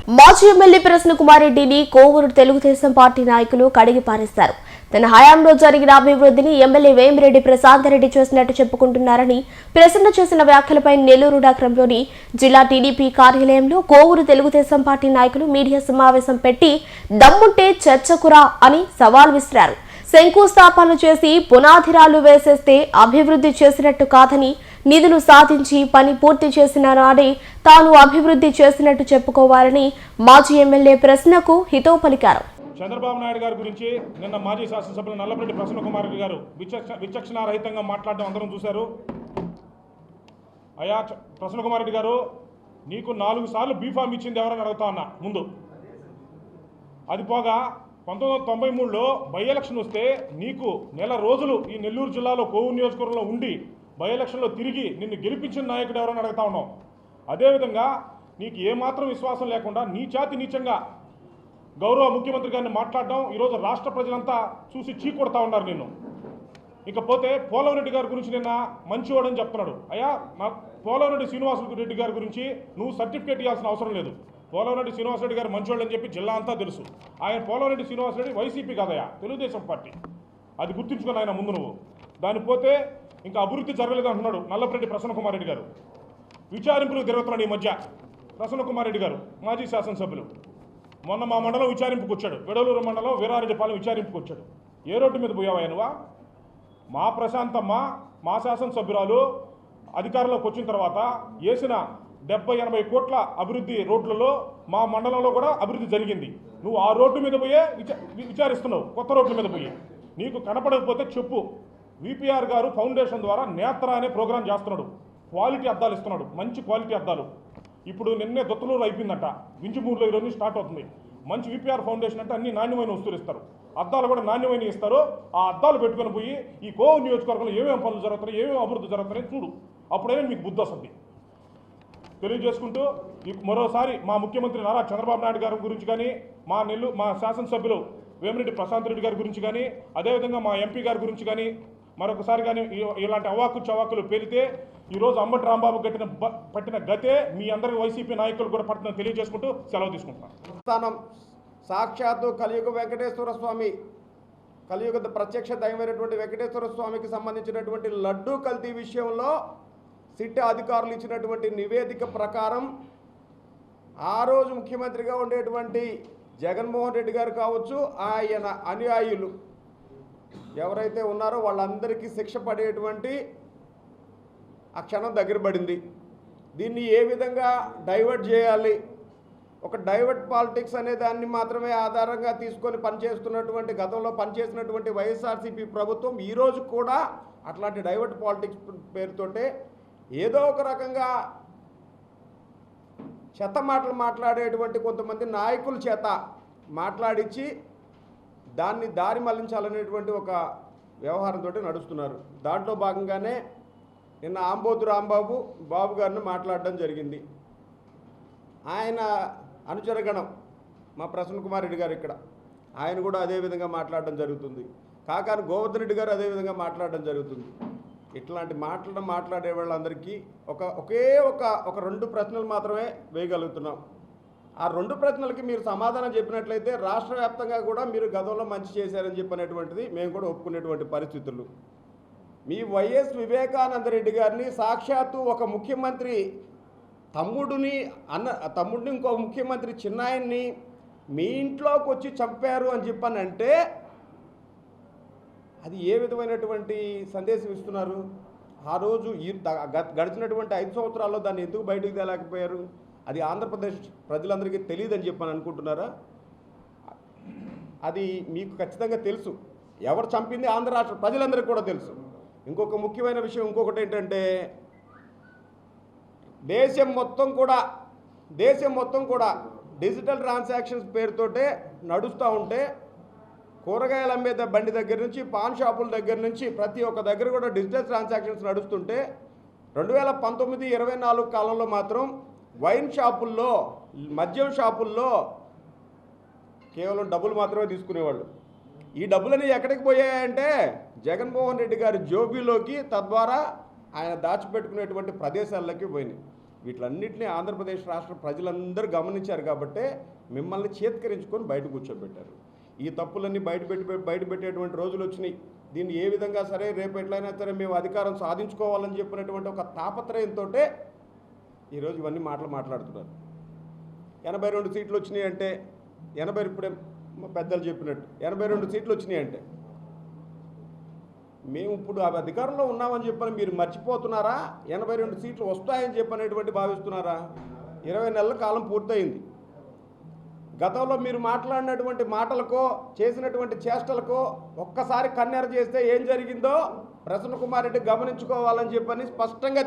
మాజీ ఎమ్మెల్యే ప్రసన్న కుమార్ రెడ్డిని కోవూరు తెలుగుదేశం పార్టీ నాయకులు కడిగి పారేశారు. తన హయాంలో జరిగిన అభివృద్ధిని ఎమ్మెల్యే వేమిరెడ్డి ప్రశాంత్ రెడ్డి చేసినట్టు చెప్పుకుంటున్నారని ప్రసన్న చేసిన వ్యాఖ్యలపై నెల్లూరు నగరంలోని జిల్లా టీడీపీ కార్యాలయంలో కోవూరు తెలుగుదేశం పార్టీ నాయకులు మీడియా సమావేశం పెట్టి దమ్ముంటే చర్చకురా అని సవాల్ విసిరారు. శంకుస్థాపన చేసి పునాదిరాలు వేసేస్తే అభివృద్ధి చేసినట్టు కాదని, నిధులు సాధించి పని పూర్తి చేసిన నాడే తాను అభివృద్ధి చేసినట్టు చెప్పుకోవాలని మాజీ ఎమ్మెల్యే ప్రశ్నకు హితవు పలికారు. చంద్రబాబు నాయుడు గారి గురించి నిన్న మాజీ శాసనసభ్యులు నల్లపరెడ్డి ప్రసన్న కుమార్ రెడ్డి గారు విచక్షణారహితంగా మాట్లాడడం అందరం చూశారు. అయ్యా ప్రసన్న కుమార్ రెడ్డి గారు, నీకు 4 సార్లు బీఫామ్ ఇచ్చింది ఎవరని అడుగుతా ఉన్నా. ముందు అది పోగా 1993లో బై ఎలక్షన్ వస్తే నీకు నెల రోజులు ఈ నెల్లూరు జిల్లాలో కోవూరు నియోజకవర్గంలో ఉండి బై ఎలక్షన్లో తిరిగి నిన్ను గెలిపించిన నాయకుడు ఎవరని అడుగుతా ఉన్నావు. అదేవిధంగా నీకు ఏమాత్రం విశ్వాసం లేకుండా నీచంగా గౌరవ ముఖ్యమంత్రి గారిని మాట్లాడడం ఈరోజు రాష్ట్ర ప్రజలంతా చూసి చీకొడతా ఉన్నారు నిన్ను. ఇకపోతే పోలవరెడ్డి గారి గురించి నిన్న మంచివాడని చెప్తున్నాడు. అయ్యా, పోలవరెడ్డి శ్రీనివాసరెడ్డి గారి గురించి నువ్వు సర్టిఫికేట్ ఇవ్వాల్సిన అవసరం లేదు. పోలవరెడ్డి శ్రీనివాసరెడ్డి గారు మంచివాడని చెప్పి జిల్లా అంతా తెలుసు. ఆయన పోలవరెడ్డి శ్రీనివాసరెడ్డి వైసీపీ కాదయా, తెలుగుదేశం పార్టీ. అది గుర్తుంచుకుని ఆయన ముందు నువ్వు దాని పోతే ఇంకా అభివృద్ధి జరగలేదు అంటున్నాడు నల్లపరెడ్డి ప్రసన్న కుమార్ రెడ్డి గారు. విచారింపులు తిరుగుతున్నాడు ఈ మధ్య ప్రసన్న కుమార్ రెడ్డి గారు. మాజీ శాసనసభ్యులు మొన్న మా మండలం విచారింపుకు వచ్చాడు. వెడలూరు మండలం వీరారెడ్డిపాలెం విచారింపుకు వచ్చాడు. ఏ రోడ్డు మీద పోయావా నువ్వా? మా ప్రశాంతమ్మ మా శాసనసభ్యురాలు అధికారంలోకి వచ్చిన తర్వాత వేసిన 70-80 కోట్ల అభివృద్ధి రోడ్లలో మా మండలంలో కూడా అభివృద్ధి జరిగింది. నువ్వు ఆ రోడ్డు మీద పోయే విచారిస్తున్నావు, కొత్త రోడ్ల మీద పోయి. నీకు కనపడకపోతే చెప్పు. విపిఆర్ గారు ఫౌండేషన్ ద్వారా నేత్ర అనే ప్రోగ్రాం చేస్తున్నాడు. క్వాలిటీ అద్దాలు ఇస్తున్నాడు, మంచి క్వాలిటీ అద్దాలు. ఇప్పుడు నిన్నే దొత్తలూరు అయిపోయిందంట, వింజమూరులో ఈరోజు స్టార్ట్ అవుతుంది. మంచి విపిఆర్ ఫౌండేషన్ అంటే అన్ని నాణ్యమైన వస్తువులు ఇస్తారు, అద్దాలు కూడా నాణ్యమైన ఇస్తారు. ఆ అద్దాలు పెట్టుకొని పోయి ఈ కోవూరు నియోజకవర్గంలో ఏమేమి పనులు జరుగుతున్నాయి, ఏమేమి అభివృద్ధి జరుగుతున్నాయి చూడు. అప్పుడైనా మీకు బుద్ధి వస్తుంది. తెలియజేసుకుంటూ మరోసారి మా ముఖ్యమంత్రి నారా చంద్రబాబు నాయుడు గారి గురించి కానీ, మా శాసనసభ్యులు వేమిరెడ్డి ప్రశాంత్ రెడ్డి గారి గురించి కానీ, అదేవిధంగా మా ఎంపీ గారి గురించి కానీ మరొకసారి కానీ ఇలాంటి అవాకు చవాకులు పేలితే ఈరోజు అంబటి రాంబాబు పట్టిన గతే మీ అందరి వైసీపీ నాయకులు కూడా పట్టిన తెలియజేసుకుంటూ సెలవు తీసుకుంటున్నాను. సాక్షాత్తు కలియుగ వెంకటేశ్వర స్వామి, కలియుగ ప్రత్యక్ష దైవమైనటువంటి వెంకటేశ్వర స్వామికి సంబంధించినటువంటి లడ్డూ కల్తీ విషయంలో సిట్ అధికారులు ఇచ్చినటువంటి నివేదిక ప్రకారం ఆ రోజు ముఖ్యమంత్రిగా ఉండేటువంటి జగన్మోహన్ రెడ్డి గారు కావచ్చు, ఆయన అనుయాయులు ఎవరైతే ఉన్నారో వాళ్ళందరికీ శిక్ష పడేటువంటి ఆ క్షణం దగ్గర పడింది. దీన్ని ఏ విధంగా డైవర్ట్ చేయాలి, ఒక డైవర్ట్ పాలిటిక్స్ అనే దాన్ని మాత్రమే ఆధారంగా తీసుకొని పనిచేస్తున్నటువంటి, గతంలో పనిచేసినటువంటి వైఎస్ఆర్సీపీ ప్రభుత్వం ఈరోజు కూడా అట్లాంటి డైవర్ట్ పాలిటిక్స్ పేరుతోటే ఏదో ఒక రకంగా చెత్త మాటలు మాట్లాడేటువంటి కొంతమంది నాయకుల చేత మాట్లాడించి దాన్ని దారి మళ్లించాలనేటువంటి ఒక వ్యవహారంతో నడుస్తున్నారు. దాంట్లో భాగంగానే నిన్న ఆంబోతు రాంబాబు గారిని మాట్లాడడం జరిగింది. ఆయన అనుచరగణం మా ప్రసన్న కుమార్ రెడ్డి గారు ఇక్కడ, ఆయన కూడా అదేవిధంగా మాట్లాడడం జరుగుతుంది. కాకాని గోవర్ధన్ రెడ్డి గారు అదేవిధంగా మాట్లాడడం జరుగుతుంది. ఇట్లాంటి మాట్లాడే వాళ్ళందరికీ ఒకే ఒక 2 ప్రశ్నలు మాత్రమే వేయగలుగుతున్నాం. ఆ 2 ప్రశ్నలకి మీరు సమాధానం చెప్పినట్లయితే రాష్ట్ర వ్యాప్తంగా కూడా మీరు గతంలో మంచి చేశారని చెప్పినటువంటిది మేము కూడా ఒప్పుకునేటువంటి పరిస్థితులు. మీ వైఎస్ వివేకానంద రెడ్డి గారిని సాక్షాత్తు ఒక ముఖ్యమంత్రి తమ్ముడిని ఇంకో ముఖ్యమంత్రి చిన్నాయన్ని మీ ఇంట్లోకి వచ్చి చంపారు అని చెప్పానంటే అది ఏ విధమైనటువంటి సందేశం ఇస్తున్నారు? ఆ రోజు గడిచినటువంటి 5 సంవత్సరాల్లో దాన్ని ఎందుకు బయటకు తేలేకపోయారు? అది ఆంధ్రప్రదేశ్ ప్రజలందరికీ తెలియదని చెప్పని అనుకుంటున్నారా? అది మీకు ఖచ్చితంగా తెలుసు. ఎవరు చంపింది ఆంధ్ర రాష్ట్ర ప్రజలందరికీ కూడా తెలుసు. ఇంకొక ముఖ్యమైన విషయం ఇంకొకటి ఏంటంటే, దేశం మొత్తం కూడా డిజిటల్ ట్రాన్సాక్షన్స్ పేరుతోటే నడుస్తూ ఉంటే, కూరగాయలు అమ్మే బండి దగ్గర నుంచి పాన్ షాపుల దగ్గర నుంచి ప్రతి ఒక్క దగ్గర కూడా డిజిటల్ ట్రాన్సాక్షన్స్ నడుస్తుంటే 2019-24 కాలంలో మాత్రం వైన్ షాపుల్లో, మద్యం షాపుల్లో కేవలం డబ్బులు మాత్రమే తీసుకునేవాళ్ళు. ఈ డబ్బులని ఎక్కడికి పోయాయంటే జగన్మోహన్ రెడ్డి గారి జోబీలోకి, తద్వారా ఆయన దాచిపెట్టుకునేటువంటి ప్రదేశాల్లోకి పోయినాయి. వీటిలన్నింటినీ ఆంధ్రప్రదేశ్ రాష్ట్ర ప్రజలందరూ గమనించారు కాబట్టే మిమ్మల్ని చేత్కరించుకొని బయట కూర్చోబెట్టారు. ఈ తప్పులన్నీ బయటపెట్టేటువంటి రోజులు వచ్చినాయి. దీన్ని ఏ విధంగా సరే రేపు ఎట్లయినా సరే మేము అధికారం సాధించుకోవాలని చెప్పినటువంటి ఒక తాపత్రయంతో ఈరోజు ఇవన్నీ మాట్లాడుతున్నారు. 82 సీట్లు వచ్చినాయి అంటే 80 ఇప్పుడే పెద్దలు చెప్పినట్టు 82 సీట్లు వచ్చినాయి అంటే మేము ఇప్పుడు ఆ అధికారంలో ఉన్నామని చెప్పని మీరు మర్చిపోతున్నారా? 82 సీట్లు వస్తాయని చెప్పనేటువంటి భావిస్తున్నారా? 20 నెలల కాలం పూర్తయింది. గతంలో మీరు మాట్లాడినటువంటి మాటలకో చేసినటువంటి చేష్టలకో ఒక్కసారి కన్నెర చేస్తే ఏం జరిగిందో ప్రసన్న కుమార్ రెడ్డి గమనించుకోవాలని చెప్పని స్పష్టంగా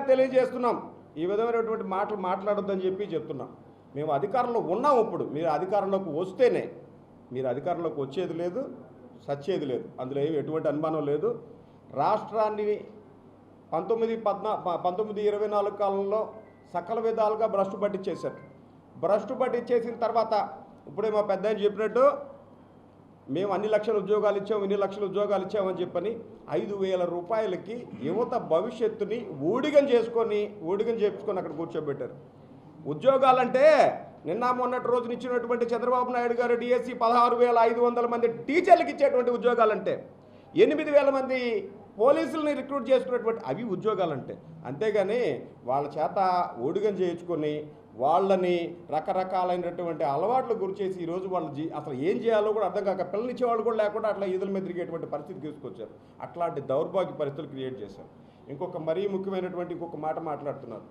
తెలియజేస్తున్నాం. ఈ విధమైనటువంటి మాటలు మాట్లాడొద్దని చెప్పి చెప్తున్నాం. మేము అధికారంలో ఉన్నాం. ఇప్పుడు మీరు అధికారంలోకి వస్తేనే, మీరు అధికారంలోకి వచ్చేది లేదు, సచ్చేది లేదు, అందులో ఎటువంటి అనుమానం లేదు. రాష్ట్రాన్ని 1924 కాలంలో సకల విధాలుగా భ్రష్టు పట్టించేసిన తర్వాత ఇప్పుడే మా పెద్ద ఆయన చెప్పినట్టు మేము అన్ని లక్షల ఉద్యోగాలు ఇచ్చాము, ఇన్ని లక్షల ఉద్యోగాలు ఇచ్చామని చెప్పని 5,000 రూపాయలకి యువత భవిష్యత్తుని ఊడిగం చేపించుకొని అక్కడ కూర్చోబెట్టారు. ఉద్యోగాలంటే నిన్న మొన్నటి రోజున ఇచ్చినటువంటి చంద్రబాబు నాయుడు గారు డిఎస్సి 16,500 మంది టీచర్లకు ఇచ్చేటువంటి ఉద్యోగాలంటే, 8,000 మంది పోలీసులని రిక్రూట్ చేసుకున్నటువంటి అవి ఉద్యోగాలంటే. అంతేగాని వాళ్ళ చేత ఊడిగం చేయించుకొని వాళ్ళని రకరకాలైనటువంటి అలవాట్లు గురిచేసి ఈరోజు వాళ్ళు అసలు ఏం చేయాలో కూడా అర్థం కాక పిల్లనిచ్చేవాళ్ళు కూడా లేకుండా అట్లా ఈదుల మీద తిరిగేటువంటి పరిస్థితి తీసుకొచ్చారు. అట్లాంటి దౌర్భాగ్య పరిస్థితులు క్రియేట్ చేశారు. మరీ ముఖ్యమైనటువంటి ఇంకొక మాట మాట్లాడుతున్నారు.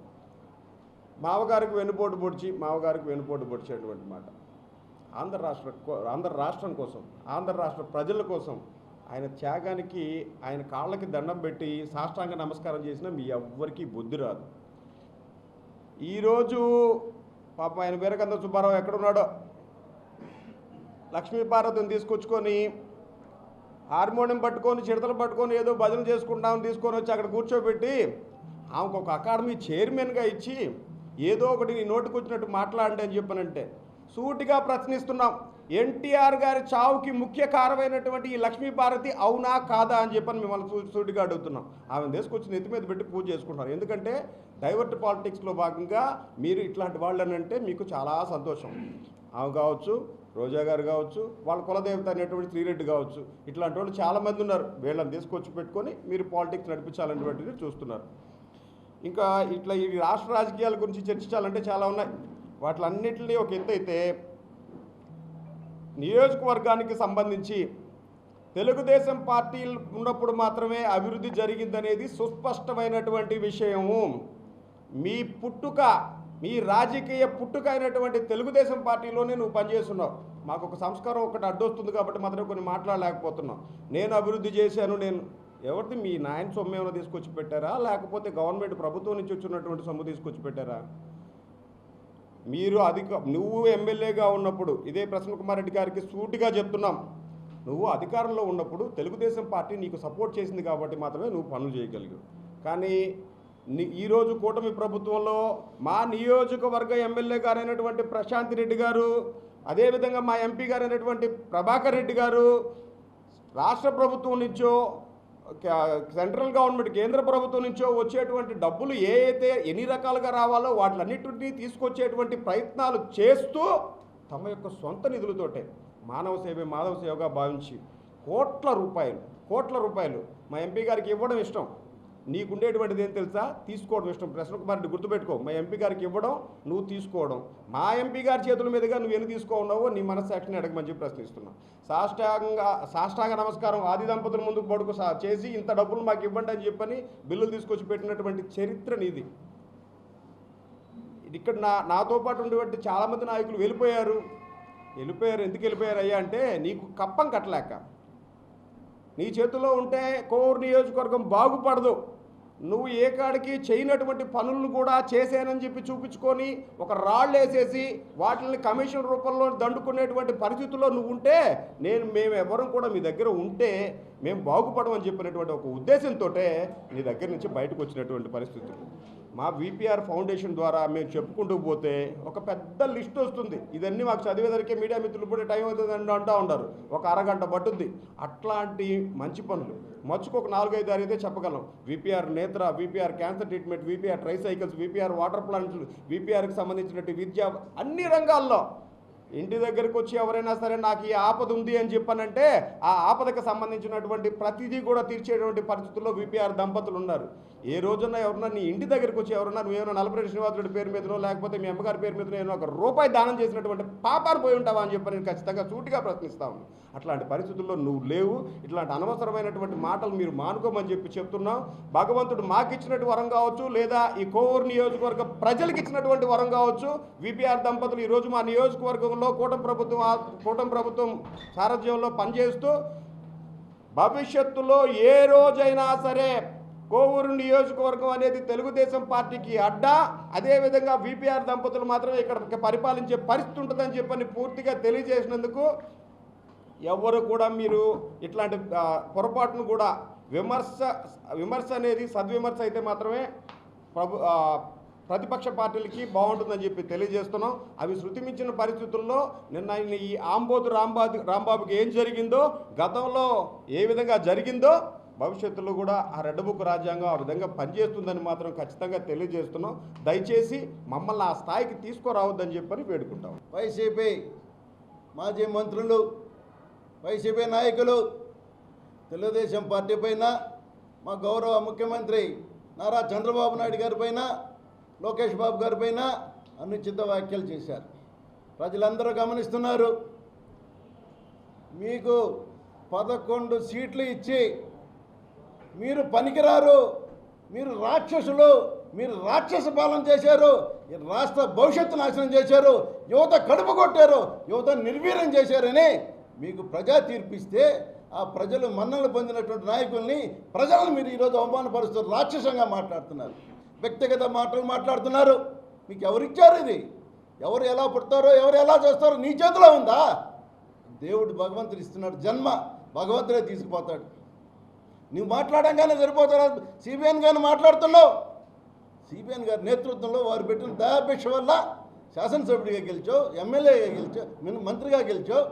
మావగారికి వెన్నుపోటు పొడిచేటువంటి మాట. ఆంధ్ర రాష్ట్రం కోసం, ఆంధ్ర రాష్ట్ర ప్రజల కోసం ఆయన త్యాగానికి ఆయన కాళ్ళకి దండం పెట్టి సాష్టాంగ నమస్కారం చేసినా మీ ఎవ్వరికీ బుద్ధి రాదు. ఈరోజు పాప ఆయన వీరకంద సుబ్బారావు ఎక్కడున్నాడో లక్ష్మీపార్వతిని తీసుకొచ్చుకొని హార్మోనియం పట్టుకొని చిడతలు పట్టుకొని ఏదో భజన చేసుకుంటామని తీసుకొని వచ్చి అక్కడ కూర్చోబెట్టి ఆమెకు ఒక అకాడమీ చైర్మన్గా ఇచ్చి ఏదో ఒకటి నీ నోటికి వచ్చినట్టు మాట్లాడండి అని చెప్పనంటే సూటిగా ప్రశ్నిస్తున్నాం. ఎన్టీఆర్ గారి చావుకి ముఖ్య కారణమైనటువంటి ఈ లక్ష్మీపార్వతి అవునా కాదా అని చెప్పని మిమ్మల్ని సూటిగా అడుగుతున్నాం. ఆమెను తీసుకొచ్చి నెత్తి మీద పెట్టి పూజ చేసుకుంటారు. ఎందుకంటే డైవర్ట్ పాలిటిక్స్లో భాగంగా మీరు ఇట్లాంటి వాళ్ళనంటే మీకు చాలా సంతోషం. ఆమె కావచ్చు, రోజా గారు కావచ్చు, వాళ్ళ కులదేవత అనేటువంటి శ్రీరెడ్డి కావచ్చు, ఇట్లాంటి వాళ్ళు చాలామంది ఉన్నారు. వీళ్ళని తీసుకొచ్చి పెట్టుకొని మీరు పాలిటిక్స్ నడిపించాలనేటువంటిది చూస్తున్నారు. ఇంకా ఇట్లా ఈ రాష్ట్ర రాజకీయాల గురించి చర్చించాలంటే చాలా ఉన్నాయి. వాటిలన్నింటినీ ఒక ఎత్తు అయితే నియోజకవర్గానికి సంబంధించి తెలుగుదేశం పార్టీ ఉన్నప్పుడు మాత్రమే అభివృద్ధి జరిగిందనేది సుస్పష్టమైనటువంటి విషయము. మీ రాజకీయ పుట్టుక అయినటువంటి తెలుగుదేశం పార్టీలోనే నువ్వు పనిచేస్తున్నావు. మాకు ఒక సంస్కారం ఒకటి అడ్డొస్తుంది కాబట్టి మాత్రం కొన్ని మాట్లాడలేకపోతున్నాం. నేను అభివృద్ధి చేశాను, నేను ఎవరిది మీ నాయన సొమ్ము ఏమైనా తీసుకొచ్చి పెట్టారా, లేకపోతే గవర్నమెంట్ ప్రభుత్వం నుంచి వచ్చినటువంటి సొమ్ము తీసుకొచ్చి పెట్టారా? నువ్వు ఎమ్మెల్యేగా ఉన్నప్పుడు ఇదే ప్రసన్న కుమార్ రెడ్డి గారికి సూటిగా చెప్తున్నాం, నువ్వు అధికారంలో ఉన్నప్పుడు తెలుగుదేశం పార్టీ నీకు సపోర్ట్ చేసింది కాబట్టి మాత్రమే నువ్వు పనులు చేయగలిగావు. కానీ ఈరోజు కూటమి ప్రభుత్వంలో మా నియోజకవర్గ ఎమ్మెల్యే గారైనటువంటి ప్రశాంత్ రెడ్డి గారు, అదేవిధంగా మా ఎంపీ గారైనటువంటి ప్రభాకర్ రెడ్డి గారు రాష్ట్ర ప్రభుత్వం నుంచో సెంట్రల్ గవర్నమెంట్ కేంద్ర ప్రభుత్వం నుంచో వచ్చేటువంటి డబ్బులు ఎన్ని రకాలుగా రావాలో వాటిలన్నింటినీ తీసుకొచ్చేటువంటి ప్రయత్నాలు చేస్తూ తమ యొక్క సొంత నిధులతోటే మానవ సేవగా భావించి కోట్ల రూపాయలు మా ఎంపీ గారికి ఇవ్వడం ఇష్టం. నీకుండేటువంటిది ఏం తెలుసా? తీసుకోవడం ఇష్టం. ప్రసన్న కుమార్ రెడ్డి గుర్తుపెట్టుకో, మా ఎంపీ గారికి ఇవ్వడం, నువ్వు తీసుకోవడం. మా ఎంపీ గారి చేతుల మీదుగా నువ్వు ఎన్ని తీసుకోన్నావో నీ మనస్సాక్షిని అడగమని చెప్పి ప్రశ్నిస్తున్నావు. సాష్టాంగ నమస్కారం ఆది దంపతుల ముందుకు పడుకు చేసి ఇంత డబ్బులు మాకు ఇవ్వండి అని చెప్పని బిల్లులు తీసుకొచ్చి పెట్టినటువంటి చరిత్ర నీది. ఇక్కడ నాతో పాటు ఉండేటువంటి చాలామంది నాయకులు వెళ్ళిపోయారు. ఎందుకు వెళ్ళిపోయారు అయ్యా అంటే నీకు కప్పం కట్టలేక. నీ చేతిలో ఉంటే కోవూరు నియోజకవర్గం బాగుపడదు. నువ్వు ఏ కాడికి చేయనటువంటి పనులను కూడా చేశానని చెప్పి చూపించుకొని ఒక రాళ్ళు వేసేసి వాటిని కమిషన్ రూపంలో దండుకునేటువంటి పరిస్థితుల్లో నువ్వు ఉంటే మేము ఎవరం కూడా మీ దగ్గర ఉంటే మేము బాగుపడమని చెప్పినటువంటి ఒక ఉద్దేశంతో నీ దగ్గర నుంచి బయటకు వచ్చినటువంటి పరిస్థితులు. మా విపిఆర్ ఫౌండేషన్ ద్వారా మేము చెప్పుకుంటూ పోతే ఒక పెద్ద లిస్ట్ వస్తుంది. ఇదన్నీ మాకు చదివేదరికే మీడియా మిత్రులు కూడా టైం అవుతుంది అంటూ ఉంటారు, ఒక అరగంట పట్టుద్ది. అట్లాంటి మంచి పనులు మచ్చుకు ఒక 4-5 అయితే చెప్పగలం. విపిఆర్ నేత్ర, VPR cancer treatment, VPR tricycles, VPR water ప్లాంట్లు, విపిఆర్కి సంబంధించినట్టు విద్య, అన్ని రంగాల్లో ఇంటి దగ్గరికి వచ్చి ఎవరైనా సరే నాకు ఈ ఆపద ఉంది అని చెప్పానంటే ఆ ఆపదకు సంబంధించినటువంటి ప్రతిదీ కూడా తీర్చేటువంటి పరిస్థితుల్లో విపిఆర్ దంపతులు ఉన్నారు. ఏ రోజున ఎవరన్నా నీ ఇంటి దగ్గరికి వచ్చి ఎవరన్నా నువ్వేమన్నా నలపరెడ్డి శ్రీనివాసరెడ్డి పేరు మీదనో లేకపోతే మీ అమ్మగారి పేరు మీదనో ఏమో ₹1 దానం చేసినటువంటి పాపాలు పోయి ఉంటావా అని చెప్పి నేను ఖచ్చితంగా సూటిగా ప్రశ్నిస్తాను. అట్లాంటి పరిస్థితుల్లో నువ్వు లేవు. ఇట్లాంటి అనవసరమైనటువంటి మాటలు మీరు మానుకోమని చెప్తున్నాం. భగవంతుడు మాకు ఇచ్చినట్టు వరం కావచ్చు, లేదా ఈ కోవూరు నియోజకవర్గ ప్రజలకు ఇచ్చినటువంటి వరం కావచ్చు. విపిఆర్ దంపతులు ఈరోజు మా నియోజకవర్గంలో కూటమి ప్రభుత్వం సారథ్యంలో పనిచేస్తూ భవిష్యత్తులో ఏ రోజైనా సరే కోవూరు నియోజకవర్గం అనేది తెలుగుదేశం పార్టీకి అడ్డా, అదేవిధంగా విపిఆర్ దంపతులు మాత్రమే ఇక్కడ పరిపాలించే పరిస్థితి ఉంటుందని చెప్పని పూర్తిగా తెలియజేసినందుకు ఎవరు కూడా మీరు ఇట్లాంటి పొరపాటును కూడా విమర్శ అనేది సద్విమర్శ అయితే మాత్రమే ప్రతిపక్ష పార్టీలకి బాగుంటుందని చెప్పి తెలియజేస్తున్నాం. అవి శృతిమించిన పరిస్థితుల్లో నిన్న ఈ ఆంబోతు రాంబాబుకి ఏం జరిగిందో, గతంలో ఏ విధంగా జరిగిందో భవిష్యత్తులో కూడా ఆ రెడ్ బుక్ రాజ్యాంగం ఆ విధంగా పనిచేస్తుందని మాత్రం ఖచ్చితంగా తెలియజేస్తున్నాం. దయచేసి మమ్మల్ని ఆ స్థాయికి తీసుకురావద్దని చెప్పని వేడుకుంటాం. వైసీపీ మాజీ మంత్రులు, వైసీపీ నాయకులు తెలుగుదేశం పార్టీ పైన, మా గౌరవ ముఖ్యమంత్రి నారా చంద్రబాబు నాయుడు గారి పైన, లోకేష్ బాబు గారి పైన అనుచిత వ్యాఖ్యలు చేశారు. ప్రజలందరూ గమనిస్తున్నారు. మీకు 11 సీట్లు ఇచ్చి మీరు పనికిరారు, మీరు రాక్షసులు, మీరు రాక్షస పాలన చేశారు, ఈ రాష్ట్ర భవిష్యత్తు నాశనం చేశారు, యువత కడుపు కొట్టారు, యువత నిర్వీర్యం చేశారని మీకు ప్రజా తీర్పిస్తే ఆ ప్రజలు మన్నలు పొందినటువంటి నాయకుల్ని, ప్రజలను మీరు ఈరోజు అవమానపరుస్తూ రాక్షసంగా మాట్లాడుతున్నారు, వ్యక్తిగత మాటలు మాట్లాడుతున్నారు. మీకు ఎవరిచ్చారు ఇది? ఎవరు ఎలా పుడతారో, ఎవరు ఎలా చేస్తారో నీ చేతిలో ఉందా? దేవుడు భగవంతుడు ఇస్తున్నాడు జన్మ, భగవంతుడే తీసుకుపోతాడు. నువ్వు మాట్లాడంగానే సరిపోతాడు. సిబిఎన్ గారిని మాట్లాడుతున్నావు. సిబిఎన్ గారి నేతృత్వంలో వారు పెట్టిన దయాపేక్ష వల్ల శాసనసభ్యుడిగా గెలిచావు, ఎమ్మెల్యేగా గెలిచావు, మంత్రిగా గెలిచావు.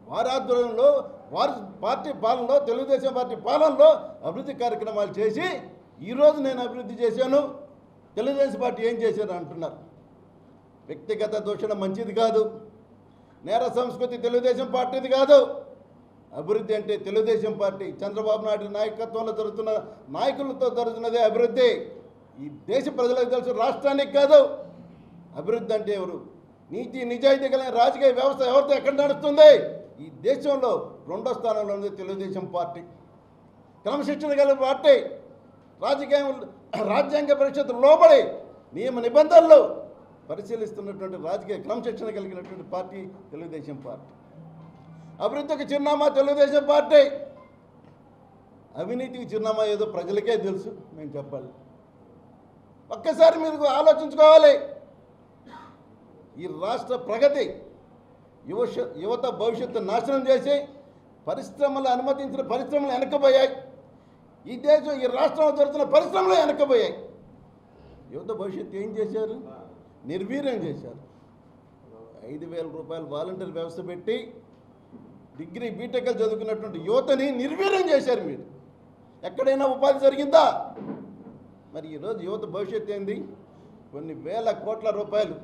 వారి ఆధ్వర్యంలో, వారి పార్టీ పాలనలో, తెలుగుదేశం పార్టీ పాలనలో అభివృద్ధి కార్యక్రమాలు చేసి ఈరోజు నేను అభివృద్ధి చేశాను, తెలుగుదేశం పార్టీ ఏం చేశారు అంటున్నారు. వ్యక్తిగత దూషణ మంచిది కాదు. నేర సంస్కృతి తెలుగుదేశం పార్టీది కాదు. అభివృద్ధి అంటే తెలుగుదేశం పార్టీ చంద్రబాబు నాయుడు నాయకత్వంలో జరుగుతున్న నాయకులతో జరుగుతున్నదే అభివృద్ధి. ఈ దేశ ప్రజలకు తెలుసు, రాష్ట్రానికి కాదు. అభివృద్ధి అంటే ఎవరు? నీతి నిజాయితీ కలిగిన రాజకీయ వ్యవస్థ ఎవరితో ఎక్కడ నడుస్తుంది? ఈ దేశంలో 2వ స్థానంలో ఉంది తెలుగుదేశం పార్టీ. క్రమశిక్షణ కలిగిన పార్టీ, రాజ్యాంగ పరిషత్ లోబడి నియమ నిబంధనలు పరిశీలిస్తున్నటువంటి రాజకీయ క్రమశిక్షణ కలిగినటువంటి పార్టీ తెలుగుదేశం పార్టీ. అభివృద్ధికి చిరునామా తెలుగుదేశం పార్టీ. అవినీతికి చిరునామా ఏదో ప్రజలకే తెలుసు, మేము చెప్పాలి. ఒక్కసారి మీరు ఆలోచించుకోవాలి. ఈ రాష్ట్ర ప్రగతి, యువత భవిష్యత్తు నాశనం చేసి పరిశ్రమలు అనుమతించిన పరిశ్రమలు వెనక్కిపోయాయి. ఈ రాష్ట్రంలో జరుగుతున్న పరిశ్రమలు వెనక్కిపోయాయి. యువత భవిష్యత్తు ఏం చేశారు? నిర్వీర్యం చేశారు. 5,000 రూపాయలు వాలంటీర్ వ్యవస్థ పెట్టి డిగ్రీ బీటెక్లు చదువుకున్నటువంటి యువతని నిర్వీర్యం చేశారు మీరు. ఎక్కడైనా ఉపాధి జరిగిందా? మరి ఈరోజు యువత భవిష్యత్తు ఏంది? కొన్ని వేల కోట్ల రూపాయలు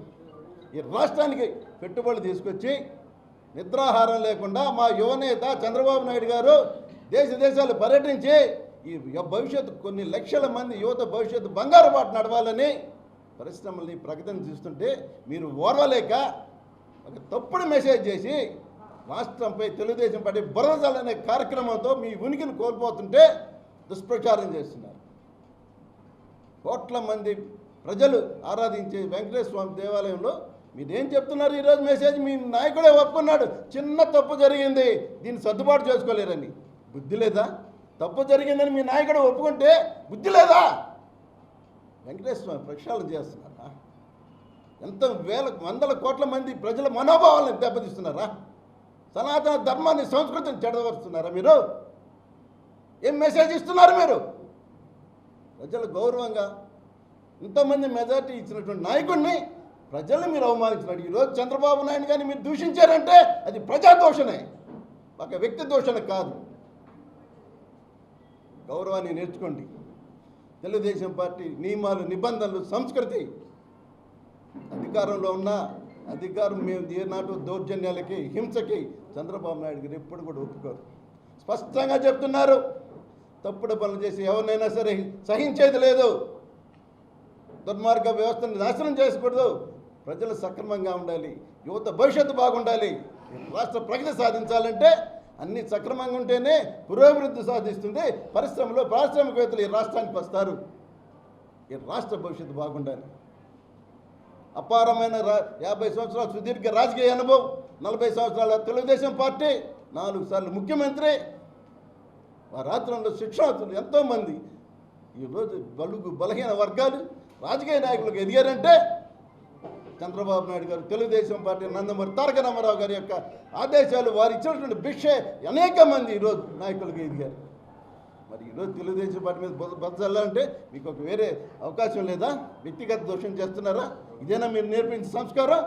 ఈ రాష్ట్రానికి పెట్టుబడులు తీసుకొచ్చి నిద్రాహారం లేకుండా మా యువనేత చంద్రబాబు నాయుడు గారు దేశాలు పర్యటించి ఈ భవిష్యత్తు కొన్ని లక్షల మంది యువత భవిష్యత్తు బంగారు బాట నడవాలని పరిశ్రమల్ని ప్రకటన చూస్తుంటే మీరు ఓర్వలేక ఒక తప్పుడు మెసేజ్ చేసి రాష్ట్రంపై తెలుగుదేశం పార్టీ బురదజల్లనే కార్యక్రమంతో మీ ఉనికిని కోల్పోతుంటే దుష్ప్రచారం చేస్తున్నారు. కోట్ల మంది ప్రజలు ఆరాధించే వెంకటేశ్వర స్వామి దేవాలయంలో మీరేం చెప్తున్నారు? ఈరోజు మెసేజ్ మీ నాయకుడే ఒప్పుకున్నాడు, చిన్న తప్పు జరిగింది, దీన్ని సర్దుబాటు చేసుకోలేరని. బుద్ధి లేదా? తప్పు జరిగిందని మీ నాయకుడు ఒప్పుకుంటే బుద్ధి లేదా? వెంకటేశ్వర స్వామి ప్రక్షాళన చేస్తున్నారా? ఎంత వందల కోట్ల మంది ప్రజల మనోభావాలను దెబ్బతీస్తున్నారా? సనాతన ధర్మాన్ని, సంస్కృతిని చెడగొడుతున్నారా మీరు? ఏం మెసేజ్ ఇస్తున్నారు మీరు? ప్రజలు గౌరవంగా ఇంతమంది మెజార్టీ ఇచ్చినటువంటి నాయకుడిని ప్రజల్ని మీరు అవమానించినాడు. ఈరోజు చంద్రబాబు నాయుడు కానీ మీరు దూషించారంటే అది ప్రజా దూషణే, ఒక వ్యక్తి దూషణ కాదు. గౌరవాన్ని నేర్చుకోండి. తెలుగుదేశం పార్టీ నియమాలు, నిబంధనలు, సంస్కృతి. అధికారంలో ఉన్న అధికారం మేము ఏనాటు దౌర్జన్యాలకి, హింసకి చంద్రబాబు నాయుడు గారు ఎప్పుడు కూడా ఒప్పుకోరు. స్పష్టంగా చెప్తున్నారు, తప్పుడు పనులు చేసి ఎవరినైనా సరే సహించేది లేదు. దుర్మార్గ వ్యవస్థను నాశనం చేయకూడదు. ప్రజలు సక్రమంగా ఉండాలి, యువత భవిష్యత్తు బాగుండాలి. రాష్ట్ర ప్రగతి సాధించాలంటే అన్ని సక్రమంగా ఉంటేనే పురోభివృద్ధి సాధిస్తుంది. పరిశ్రమలో పారిశ్రామికవేత్తలు ఈ రాష్ట్రానికి వస్తారు. ఈ రాష్ట్ర భవిష్యత్తు బాగుండాలి. అపారమైన 50 సంవత్సరాల సుదీర్ఘ రాజకీయ అనుభవం, 40 సంవత్సరాల తెలుగుదేశం పార్టీ, 4 సార్లు ముఖ్యమంత్రి, రాత్రంలో శిక్షార్థులు ఎంతోమంది. ఈరోజు బలుగు బలహీన వర్గాలు రాజకీయ నాయకులకు ఎదిగారంటే చంద్రబాబు నాయుడు గారు, తెలుగుదేశం పార్టీ, నందమూరి తారక రామారావు గారి యొక్క ఆదేశాలు, వారు ఇచ్చినటువంటి భిక్షే అనేక మంది ఈరోజు నాయకులకు ఎదిగారు. మరి ఈరోజు తెలుగుదేశం పార్టీ మీద బద్దల్లాలంటే మీకు ఒక వేరే అవకాశం లేదా? వ్యక్తిగత దోషం చేస్తున్నారా? ఇదేనా మీరు నేర్పించిన సంస్కారం?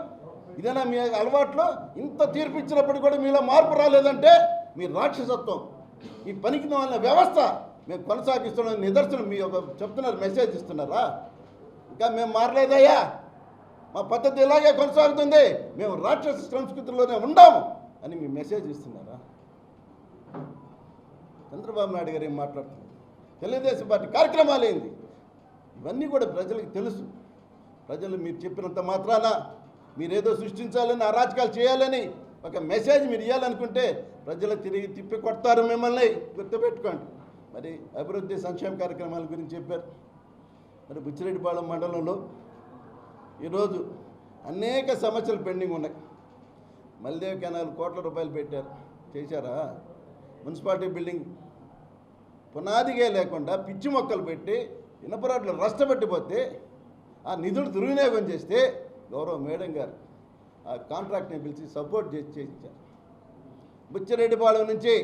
ఇదేనా మీ అలవాట్లో? ఇంత తీర్పు ఇచ్చినప్పుడు కూడా మీలో మార్పు రాలేదంటే మీ రాక్షసత్వం, ఈ పనికి వాళ్ళ వ్యవస్థ మేము కొనసాగిస్తున్న నిదర్శనం. మీ ఒక చెప్తున్నారు, మెసేజ్ ఇస్తున్నారా? ఇంకా మేము మారలేదయ్యా, మా పద్ధతి ఇలాగే కొనసాగుతుంది, మేము రాక్షస సంస్కృతిలోనే ఉండాము అని మీ మెసేజ్ ఇస్తున్నారా? చంద్రబాబు నాయుడు గారు ఏం మాట్లాడుతున్నారు? తెలుగుదేశం పార్టీ కార్యక్రమాలు ఏంది? ఇవన్నీ కూడా ప్రజలకు తెలుసు. ప్రజలు మీరు చెప్పినంత మాత్రాన మీరేదో సృష్టించాలని, అరాచకాలు చేయాలని ఒక మెసేజ్ మీరు ఇవ్వాలనుకుంటే ప్రజలు తిరిగి తిప్పి కొడతారు మిమ్మల్ని, గుర్తుపెట్టుకోండి. మరి అభివృద్ధి సంక్షేమ కార్యక్రమాల గురించి చెప్పారు. మరి బుచ్చిరెడ్డిపాళెం మండలంలో ఈరోజు అనేక సమస్యలు పెండింగ్ ఉన్నాయి. మల్దేవ్ కెనాల్ కోట్ల రూపాయలు పెట్టారు, చేశారా? మున్సిపాలిటీ బిల్డింగ్ పునాదిగా లేకుండా పిచ్చి మొక్కలు పెట్టి ఇనపరాట్లు రష్టపెట్టిపోతే ఆ నిధులు దుర్వినియోగం చేస్తే గౌరవ మేడం గారు ఆ కాంట్రాక్ట్ని పిలిచి సపోర్ట్ చేయించారు. బుచ్చిరెడ్డిపాళెం నుంచి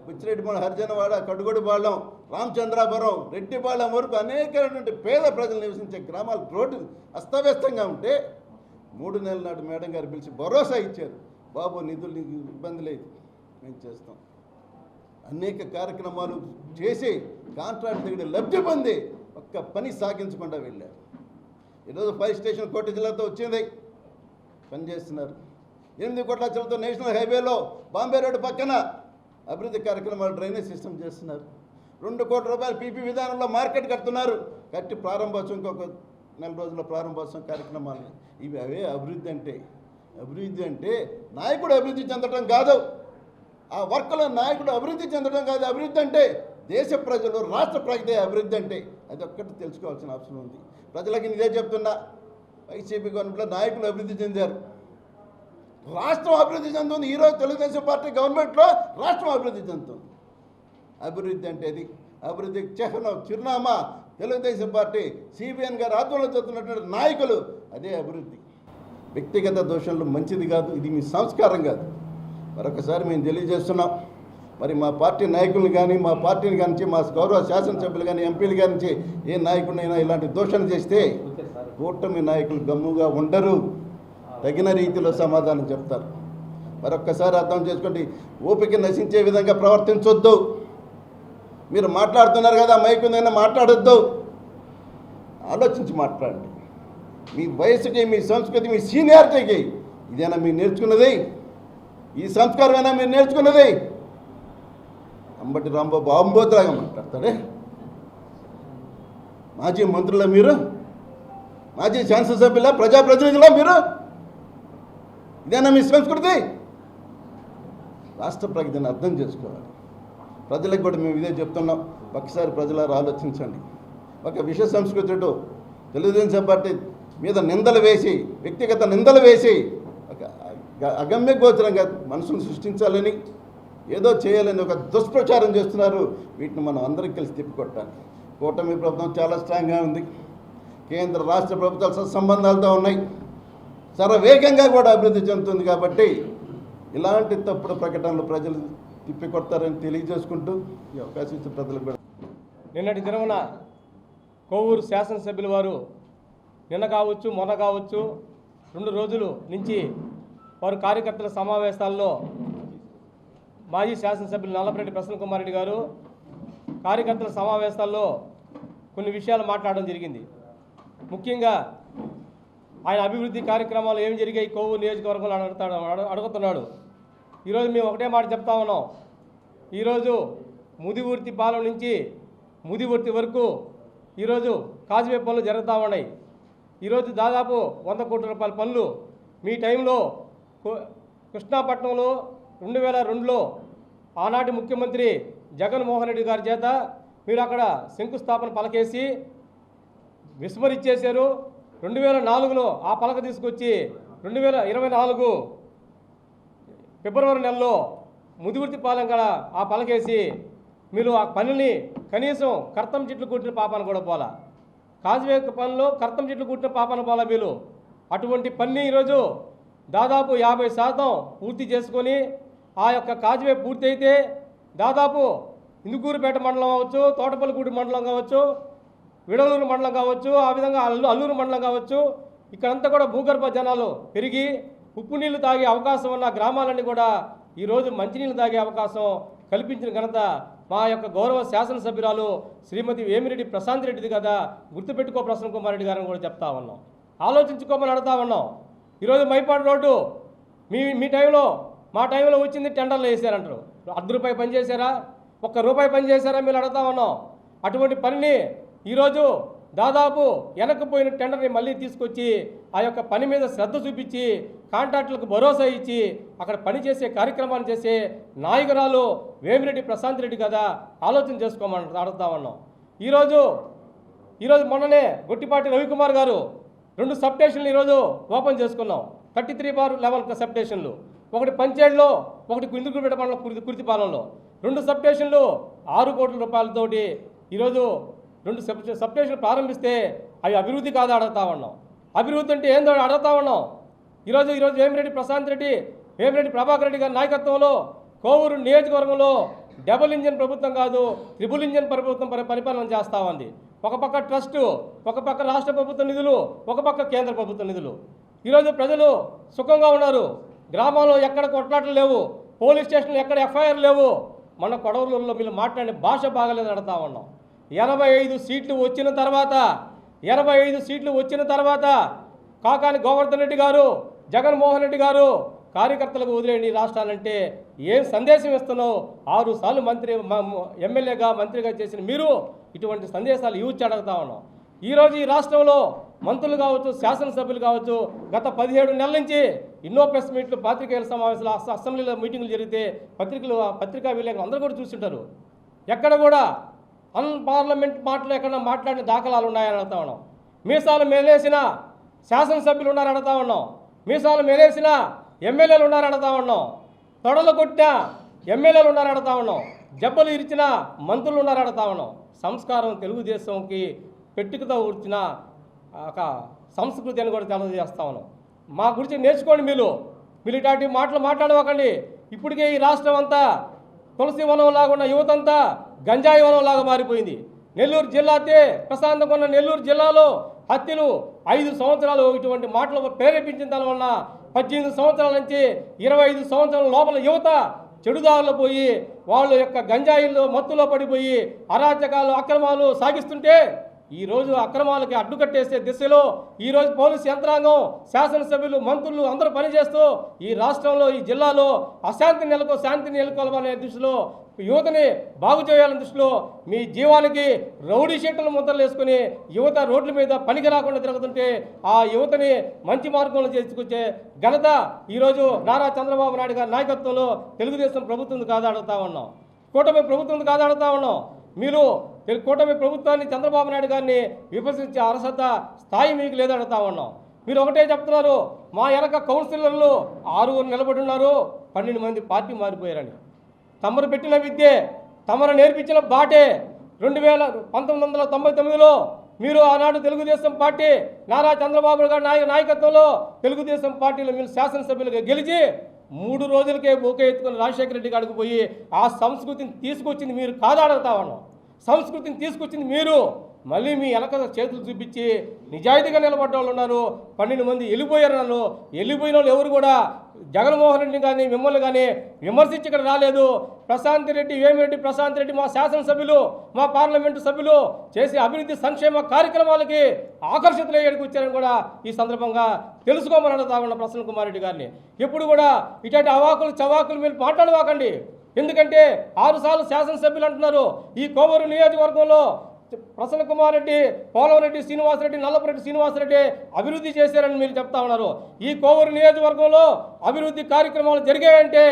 బుచ్చిరెడ్డిపాళెం, హరిజనవాడ, కడుగొడిపాళెం, రామచంద్రాపురం, రెడ్డిపాళెం వరకు అనేకమైనటువంటి పేద ప్రజలు నివసించే గ్రామాలు రోడ్డు అస్తవ్యస్తంగా ఉంటే 3 నెలల నాడు మేడం గారు పిలిచి భరోసా ఇచ్చారు, బాబు నిధులు నీకు ఇబ్బంది లేదు, మేము చేస్తాం. అనేక కార్యక్రమాలు చేసి కాంట్రాక్ట్ దగ్గర లబ్ధి పొంది ఒక్క పని సాగించకుండా వెళ్ళారు. ఈరోజు ఫైర్ స్టేషన్ కోట జిల్లాతో వచ్చింది, పనిచేస్తున్నారు. 8 కోట్ల చెలతో నేషనల్ హైవేలో బాంబే రోడ్డు పక్కన అభివృద్ధి కార్యక్రమాలు, డ్రైనేజ్ సిస్టమ్ చేస్తున్నారు. 2 కోట్ల రూపాయలు పీపీ విధానంలో మార్కెట్ కడుతున్నారు. కట్టి ప్రారంభోత్సవం, ఇంకొక 4 రోజుల ప్రారంభోత్సవం కార్యక్రమాలు. ఇవి అవే అభివృద్ధి అంటే. అభివృద్ధి అంటే నాయకుడు అభివృద్ధి చెందడం కాదు, ఆ వర్క్లో నాయకుడు అభివృద్ధి చెందడం కాదు. అభివృద్ధి అంటే దేశ ప్రజలు, రాష్ట్ర ప్రగతి అభివృద్ధి అంటే. అది ఒక్కటి తెలుసుకోవాల్సిన అవసరం ఉంది. ప్రజలకి ఇదే చెప్తున్నా, వైసీపీ గవర్నమెంట్లో నాయకులు అభివృద్ధి చెందారు, రాష్ట్రం అభివృద్ధి చెందుతుంది. ఈరోజు తెలుగుదేశం పార్టీ గవర్నమెంట్లో రాష్ట్రం అభివృద్ధి చెందుతుంది. అభివృద్ధి అంటే అది. అభివృద్ధి చిరునామా తెలుగుదేశం పార్టీ, సిబిఎన్ గారు ఆధ్వర్యంలో చెందుతున్నటువంటి నాయకులు, అదే అభివృద్ధి. వ్యక్తిగత దోషంలో మంచిది కాదు, ఇది మీ సంస్కారం కాదు. మరొకసారి మేము తెలియజేస్తున్నాం. మరి మా పార్టీ నాయకులు కానీ, మా పార్టీని కానీ, మా గౌరవ శాసనసభ్యులు కానీ, ఎంపీలు కానీ ఏ నాయకుడినైనా ఇలాంటి దోషణ చేస్తే కూటమి నాయకులు గమ్ముగా ఉండరు, తగిన రీతిలో సమాధానం చెప్తారు. మరొక్కసారి అర్థం చేసుకోండి, ఓపిక నశించే విధంగా ప్రవర్తించొద్దు. మీరు మాట్లాడుతున్నారు కదా, మైకుందైనా మాట్లాడొద్దు, ఆలోచించి మాట్లాడండి. మీ వయసుకి, మీ సంస్కృతి, మీ సీనియారిటీకి ఇదేనా మీరు నేర్చుకున్నది? ఈ సంస్కారమైనా మీరు నేర్చుకున్నది? అంబటి రాంబాబు ఆంబోతులాగా మాట్లాడతాడే. మాజీ మంత్రుల మీరు, మాజీ శాసనసభ్యుల, ప్రజాప్రతినిధుల మీరు, ఇదేనా మీ సంస్కృతి? రాష్ట్ర ప్రగతిని అర్థం చేసుకోవాలి. ప్రజలకు కూడా మేము ఇదే చెప్తున్నాం. ఒకసారి ప్రజలారా ఆలోచించండి. ఒక విష సంస్కృతితో తెలుగుదేశం పార్టీ మీద నిందలు వేసి, వ్యక్తిగత నిందలు వేసి, ఒక అగమ్య గోచరంగా మనసును సృష్టించాలని, ఏదో చేయాలని ఒక దుష్ప్రచారం చేస్తున్నారు. వీటిని మనం అందరం కలిసి తిప్పికొట్టాలి. కూటమి ప్రభుత్వం చాలా స్ట్రాంగ్గా ఉంది. కేంద్ర రాష్ట్ర ప్రభుత్వాలు సత్సంబంధాలతో ఉన్నాయి. వేగంగా కూడా అభివృద్ధి చెందుతుంది. కాబట్టి ఇలాంటి తప్పుడు ప్రకటనలు ప్రజలు తిప్పికొడతారని తెలియజేసుకుంటూ ఈ అవకాశం ఇచ్చిన ప్రజలకు. నిన్నటి దినమున కోవూరు శాసనసభ్యుల వారు నిన్న కావచ్చు మొన్న కావచ్చు 2 రోజుల నుంచి వారు కార్యకర్తల సమావేశాల్లో మాజీ శాసనసభ్యులు నల్లపరెడ్డి ప్రసన్న కుమార్ రెడ్డి గారు కార్యకర్తల సమావేశాల్లో కొన్ని విషయాలు మాట్లాడడం జరిగింది. ముఖ్యంగా ఆయన అభివృద్ధి కార్యక్రమాలు ఏం జరిగాయి కోవూరు నియోజకవర్గంలో అడుగుతున్నాడు. ఈరోజు మేము ఒకటే మాట చెప్తా ఉన్నాం. ఈరోజు ముదివర్తి పాలెం నుంచి ముదివర్తి వరకు ఈరోజు కాజ్వే పనులు జరుగుతూ ఉన్నాయి. ఈరోజు దాదాపు 100 కోట్ల రూపాయల పనులు మీ టైంలో కృష్ణాపట్నంలో 2002లో ఆనాటి ముఖ్యమంత్రి జగన్మోహన్ రెడ్డి గారి చేత మీరు అక్కడ శంకుస్థాపన పలకేసి విస్మరించేశారు. 2004లో ఆ పలక తీసుకొచ్చి 2024 ఫిబ్రవరి నెలలో ముదివర్తి పాలెం కాడ ఆ పలకేసి మీరు ఆ పనిని కనీసం కర్తం చెట్లు కుట్టిన పాపాన కూడా పోలా. కాజ్వే పనిలో కర్తం చెట్లు కుట్టిన పాపాన పోలా వీళ్ళు. అటువంటి పని ఈరోజు దాదాపు 50% పూర్తి చేసుకొని ఆ యొక్క కాజ్వే పూర్తి అయితే దాదాపు ఇందుకూరుపేట మండలం కావచ్చు, తోటపల్లిగూడి మండలం కావచ్చు, విడవలూరు మండలం కావచ్చు, ఆ విధంగా అల్లూరు మండలం కావచ్చు, ఇక్కడంతా కూడా భూగర్భ జనాలు పెరిగి ఉప్పు నీళ్లు తాగే అవకాశం ఉన్న గ్రామాలన్నీ కూడా ఈరోజు మంచినీళ్ళు తాగే అవకాశం కల్పించిన ఘనత మా యొక్క గౌరవ శాసనసభ్యురాలు శ్రీమతి వేమిరెడ్డి ప్రశాంత్ రెడ్డిది కదా. గుర్తుపెట్టుకో ప్రసన్న కుమార్ రెడ్డి గారిని కూడా చెప్తా ఉన్నాం. ఆలోచించుకోమని అడుగుతా ఉన్నాం. ఈరోజు మైపాడు రోడ్డు మీ టైంలో మా టైంలో వచ్చింది టెండర్లు వేసారంటారు. ₹1 పని చేశారా? ₹1 పని చేశారా మీరు అడుగుతా ఉన్నాం. అటువంటి పనిని ఈరోజు దాదాపు వెనక్కిపోయిన టెండర్ని మళ్ళీ తీసుకొచ్చి ఆ యొక్క పని మీద శ్రద్ధ చూపించి కాంట్రాక్టులకు భరోసా ఇచ్చి అక్కడ పనిచేసే కార్యక్రమాన్ని చేసే నాయకురాలు వేమిరెడ్డి ప్రశాంత్ రెడ్డి కదా. ఆలోచన చేసుకోమని అడుగుతా ఉన్నాం. ఈరోజు మొన్ననే గొట్టిపాటి రవికుమార్ గారు 2 సబ్ స్టేషన్లు ఈరోజు ఓపెన్ చేసుకున్నాం. 33/11 సబ్ స్టేషన్లు, ఒకటి పంచేడులో, ఒకటి ఇందుకూరుపేట మండలం కుర్తిపాలెంలో 2 సబ్ స్టేషన్లు 6 కోట్ల రూపాయలతోటి ఈరోజు 2 సబ్ స్టేషన్లు ప్రారంభిస్తే అవి అభివృద్ధి కాదా అడుగుతా ఉన్నాం. అభివృద్ధి అంటే ఏందో అడుగుతా ఉన్నాం. ఈరోజు వేమిరెడ్డి ప్రశాంత్ రెడ్డి, వేమిరెడ్డి ప్రభాకర్ రెడ్డి గారి నాయకత్వంలో కోవూరు నియోజకవర్గంలో డబుల్ ఇంజిన్ ప్రభుత్వం కాదు, ట్రిపుల్ ఇంజిన్ ప్రభుత్వం పరిపాలన చేస్తూ ఉంది. ఒక పక్క ట్రస్టు, ఒక పక్క రాష్ట్ర ప్రభుత్వ నిధులు, ఒక పక్క కేంద్ర ప్రభుత్వ నిధులు. ఈరోజు ప్రజలు సుఖంగా ఉన్నారు. గ్రామాల్లో ఎక్కడ కొట్లాటలు లేవు, పోలీస్ స్టేషన్లు ఎక్కడ ఎఫ్ఐఆర్ లేవు. మన కొడవలూరులో మీరు మాట్లాడే భాష బాగాలేదు అడుగుతా ఉన్నాం. 85 సీట్లు వచ్చిన తర్వాత కాకాని గోవర్ధన్ రెడ్డి గారు, జగన్మోహన్ రెడ్డి గారు కార్యకర్తలకు వదిలేండి రాష్ట్రాలంటే ఏం సందేశం ఇస్తున్నావు? 6 సార్లు ఎమ్మెల్యేగా మంత్రిగా చేసిన మీరు ఇటువంటి సందేశాలు యూజ్ అడుగుతా ఉన్నాం. ఈరోజు ఈ రాష్ట్రంలో మంత్రులు కావచ్చు, శాసనసభ్యులు కావచ్చు, గత 17 నెలల నుంచి ఎన్నో ప్రెస్ మీట్లు, పాత్రికేయుల సమావేశాలు, అసెంబ్లీలో మీటింగులు జరిగితే పత్రికా విలేకరులు అందరూ కూడా చూస్తుంటారు. ఎక్కడ కూడా అన్పార్లమెంట్ మాటలు ఎక్కడ మాట్లాడిన దాఖలాలు ఉన్నాయని అడుగుతా ఉన్నాం. మీసాలు మేలేసిన శాసనసభ్యులు ఉన్నారని అడుగుతా ఉన్నాం. మీసాలు మేలేసిన ఎమ్మెల్యేలు ఉన్నారని అడుగుతా ఉన్నాం. తొడలు కొట్టిన ఎమ్మెల్యేలు ఉన్నారని అడుగుతా ఉన్నాం. జబ్బలు ఇరిచిన మంత్రులు ఉన్నారని అడుగుతా ఉన్నాం. సంస్కారం తెలుగుదేశంకి పెట్టుకతో ఊర్చిన ఒక సంస్కృతి అని కూడా తెలియజేస్తా ఉన్నాం. మా గురించి నేర్చుకోండి. మీరు ఇలాంటి మాటలు మాట్లాడవకండి. ఇప్పటికే ఈ రాష్ట్రం అంతా తులసి వనం లాగా ఉన్న యువతంతా గంజాయి వనం లాగా మారిపోయింది. నెల్లూరు జిల్లాతే ప్రశాంతంగా ఉన్న నెల్లూరు జిల్లాలో హత్యలు 5 సంవత్సరాలు ఇటువంటి మాటలు ప్రేరేపించిన దాని వలన 18 సంవత్సరాల నుంచి 25 సంవత్సరాల లోపల యువత చెడుదారులు పోయి వాళ్ళ యొక్క గంజాయిల్లో మత్తులో పడిపోయి అరాచకాలు, అక్రమాలు సాగిస్తుంటే ఈరోజు అక్రమాలకి అడ్డుకట్టేసే దిశలో ఈరోజు పోలీసు యంత్రాంగం, శాసనసభ్యులు, మంత్రులు అందరూ పనిచేస్తూ ఈ రాష్ట్రంలో, ఈ జిల్లాలో శాంతిని నెలకొల్పాలనే దృష్టిలో, యువతని బాగు చేయాలనే దృష్టిలో మీ జీవానికి రౌడీ షీట్లను ముద్రలు వేసుకుని యువత రోడ్ల మీద పనికి రాకుండా తిరుగుతుంటే ఆ యువతని మంచి మార్గంలో చేసుకొచ్చే ఘనత ఈరోజు నారా చంద్రబాబు నాయుడు గారి నాయకత్వంలో తెలుగుదేశం ప్రభుత్వం కాదా అడుగుతా ఉన్నాం. కూటమి ప్రభుత్వం కాదా అడుగుతా ఉన్నాం. మీరు కూటమి ప్రభుత్వాన్ని, చంద్రబాబు నాయుడు గారిని విమర్శించే అర్హత స్థాయి మీకు లేదని అడుగుతా ఉన్నాం. మీరు ఒకటే చెప్తున్నారు, మా వెనక కౌన్సిలర్లు 6 నిలబడి ఉన్నారు, 12 మంది పార్టీ మారిపోయారని. తమరు పెట్టిన విద్యే, తమరు నేర్పించిన బాటే 1999లో మీరు ఆనాడు తెలుగుదేశం పార్టీ నారా చంద్రబాబు గారి నాయకత్వంలో తెలుగుదేశం పార్టీలో మీరు శాసనసభ్యులుగా గెలిచి 3 రోజులకే బొకే ఎత్తుకుని రాజశేఖర రెడ్డి గారికి పోయి ఆ సంస్కృతిని తీసుకొచ్చింది మీరు కాదా అడుగుతా ఉన్నాం. సంస్కృతిని తీసుకొచ్చింది మీరు. మళ్ళీ మీ వెనక చేతులు చూపించి నిజాయితీగా నిలబడ్డ వాళ్ళు ఉన్నారు. 12 మంది వెళ్ళిపోయారు. నన్ను వెళ్ళిపోయిన వాళ్ళు ఎవరు కూడా జగన్మోహన్ రెడ్డిని కానీ మిమ్మల్ని కానీ విమర్శించి ఇక్కడ రాలేదు. ప్రశాంత్ రెడ్డి, వేమిరెడ్డి ప్రశాంత్ రెడ్డి మా శాసనసభ్యులు, మా పార్లమెంటు సభ్యులు చేసే అభివృద్ధి సంక్షేమ కార్యక్రమాలకి ఆకర్షితులు అయ్యేకి వచ్చారని కూడా ఈ సందర్భంగా తెలుసుకోమని అడుగుతా ఉన్న ప్రసన్న కుమార్ రెడ్డి గారిని. ఎప్పుడు కూడా ఇటువంటి అవాకులు చవాకులు మీరు మాట్లాడవాకండి. ఎందుకంటే 6 సార్లు శాసనసభ్యులు అంటున్నారు. ఈ కోవూరు నియోజకవర్గంలో ప్రసన్న కుమార్ రెడ్డి, పోలవరెడ్డి శ్రీనివాసరెడ్డి, నల్లపురెడ్డి శ్రీనివాసరెడ్డి అభివృద్ధి చేశారని మీరు చెప్తా ఉన్నారు. ఈ కోవూరు నియోజకవర్గంలో అభివృద్ధి కార్యక్రమాలు జరిగాయంటే